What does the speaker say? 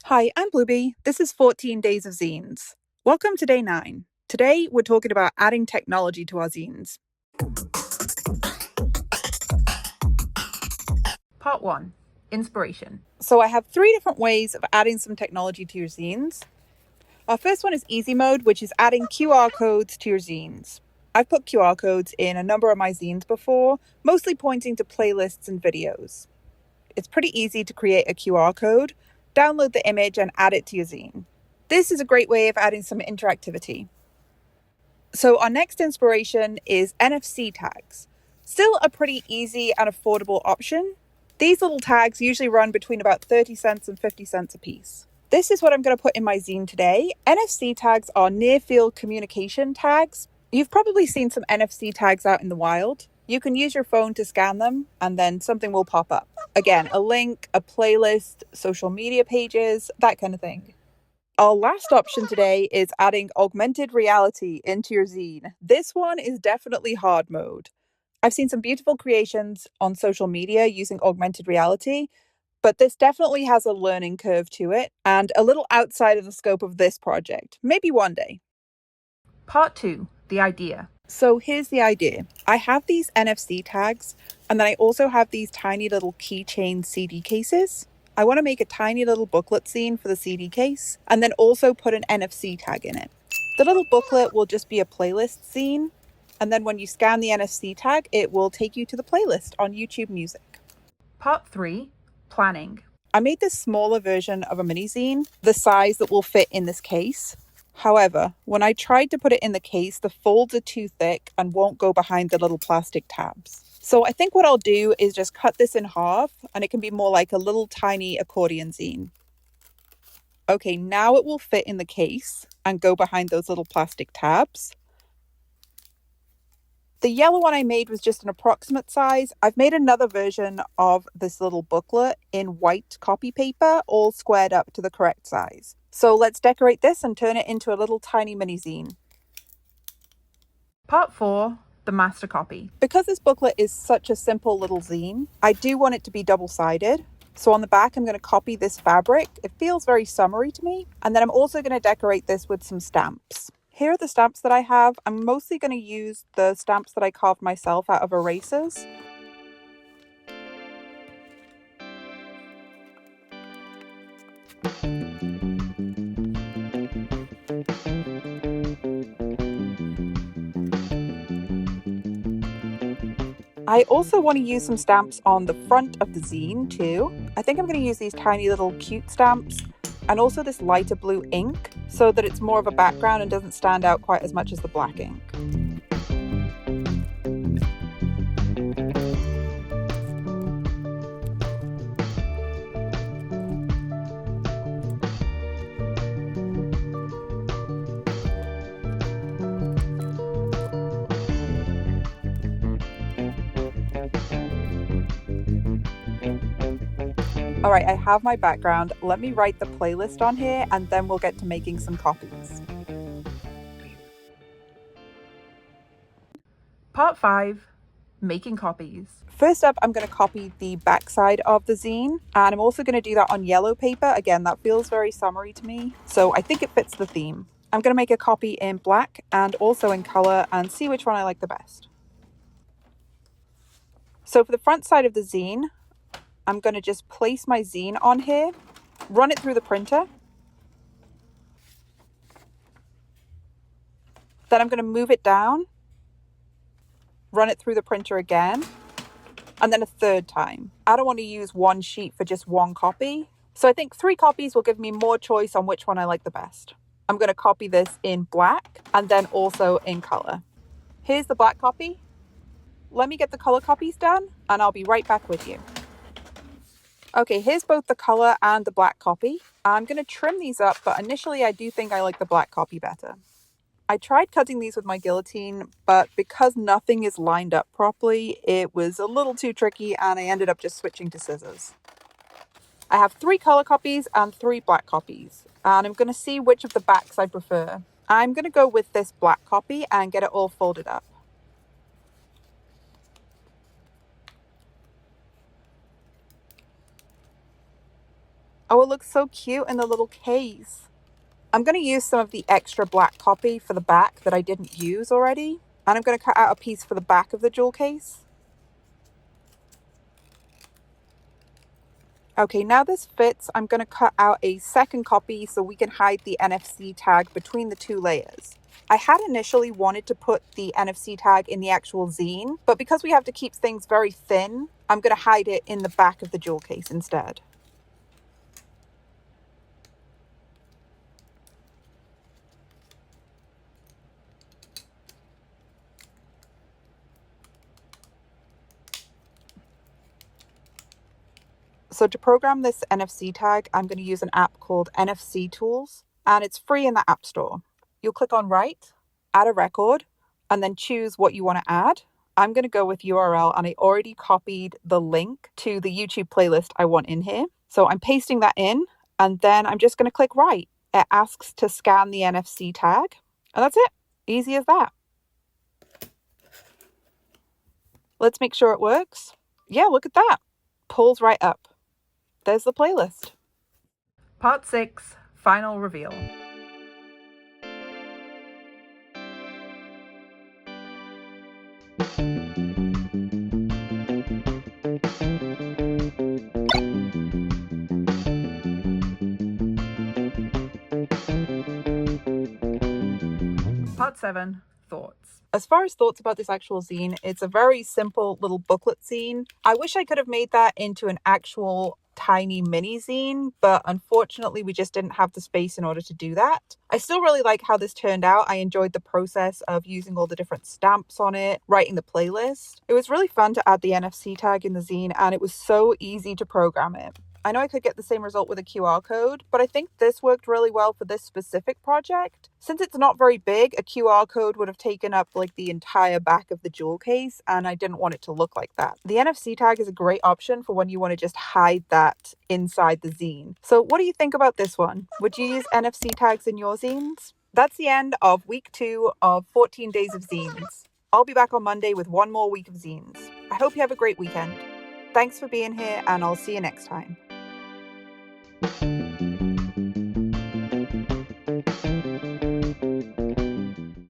Hi, I'm Bluebee. This is 14 Days of Zines. Welcome to day 9. Today, we're talking about adding technology to our zines. Part 1, Inspiration. So I have 3 different ways of adding some technology to your zines. Our first one is easy mode, which is adding QR codes to your zines. I've put QR codes in a number of my zines before, mostly pointing to playlists and videos. It's pretty easy to create a QR code, download the image and add it to your zine. This is a great way of adding some interactivity. So our next inspiration is NFC tags. Still a pretty easy and affordable option. These little tags usually run between about 30 cents and 50 cents a piece. This is what I'm going to put in my zine today. NFC tags are near-field communication tags. You've probably seen some NFC tags out in the wild. You can use your phone to scan them and then something will pop up. Again, a link, a playlist, social media pages, that kind of thing. Our last option today is adding augmented reality into your zine. This one is definitely hard mode. I've seen some beautiful creations on social media using augmented reality, but this definitely has a learning curve to it and a little outside of the scope of this project. Maybe one day. Part 2, the idea. So here's the idea. I have these NFC tags, and then I also have these tiny little keychain CD cases. I want to make a tiny little booklet zine for the CD case, and then also put an NFC tag in it. The little booklet will just be a playlist zine, and then when you scan the NFC tag, it will take you to the playlist on YouTube Music. Part 3, planning. I made this smaller version of a mini zine, the size that will fit in this case. However, when I tried to put it in the case, the folds are too thick and won't go behind the little plastic tabs. So I think what I'll do is just cut this in half and it can be more like a little tiny accordion zine. Okay, now it will fit in the case and go behind those little plastic tabs. The yellow one I made was just an approximate size. I've made another version of this little booklet in white copy paper, all squared up to the correct size. So let's decorate this and turn it into a little tiny mini zine. Part 4, the master copy. Because this booklet is such a simple little zine, I do want it to be double-sided. So on the back, I'm going to copy this fabric. It feels very summery to me. And then I'm also going to decorate this with some stamps. Here are the stamps that I have. I'm mostly going to use the stamps that I carved myself out of erasers. I also want to use some stamps on the front of the zine too. I think I'm going to use these tiny little cute stamps and also this lighter blue ink so that it's more of a background and doesn't stand out quite as much as the black ink. All right, I have my background. Let me write the playlist on here and then we'll get to making some copies. Part 5, making copies. First up, I'm going to copy the backside of the zine, and I'm also going to do that on yellow paper. Again, that feels very summery to me, so I think it fits the theme. I'm going to make a copy in black and also in color and see which one I like the best. So for the front side of the zine, I'm going to just place my zine on here, run it through the printer. Then I'm going to move it down, run it through the printer again, and then a third time. I don't want to use one sheet for just one copy. So I think 3 copies will give me more choice on which one I like the best. I'm going to copy this in black and then also in color. Here's the black copy. Let me get the color copies done and I'll be right back with you. Okay, here's both the color and the black copy. I'm going to trim these up, but initially I do think I like the black copy better. I tried cutting these with my guillotine, but because nothing is lined up properly, it was a little too tricky and I ended up just switching to scissors. I have 3 color copies and 3 black copies, and I'm going to see which of the backs I prefer. I'm going to go with this black copy and get it all folded up. Oh, it looks so cute in the little case. I'm going to use some of the extra black copy for the back that I didn't use already. And I'm going to cut out a piece for the back of the jewel case. Okay, now this fits, I'm going to cut out a second copy so we can hide the NFC tag between the two layers. I had initially wanted to put the NFC tag in the actual zine, but because we have to keep things very thin, I'm going to hide it in the back of the jewel case instead. So to program this NFC tag, I'm going to use an app called NFC Tools, and it's free in the App Store. You'll click on Write, add a record, and then choose what you want to add. I'm going to go with URL, and I already copied the link to the YouTube playlist I want in here. So I'm pasting that in, and then I'm just going to click Write. It asks to scan the NFC tag, and that's it. Easy as that. Let's make sure it works. Yeah, look at that. Pulls right up. There's the playlist. Part 6, Final Reveal. Part 7, Thoughts. As far as thoughts about this actual zine, it's a very simple little booklet zine. I wish I could have made that into an actual tiny mini zine, but unfortunately we just didn't have the space in order to do that. I still really like how this turned out. I enjoyed the process of using all the different stamps on it, writing the playlist. It was really fun to add the NFC tag in the zine, and it was so easy to program it. I know I could get the same result with a QR code, but I think this worked really well for this specific project. Since it's not very big, a QR code would have taken up like the entire back of the jewel case, and I didn't want it to look like that. The NFC tag is a great option for when you want to just hide that inside the zine. So what do you think about this one? Would you use NFC tags in your zines? That's the end of week 2 of 14 days of zines. I'll be back on Monday with one more week of zines. I hope you have a great weekend. Thanks for being here, and I'll see you next time.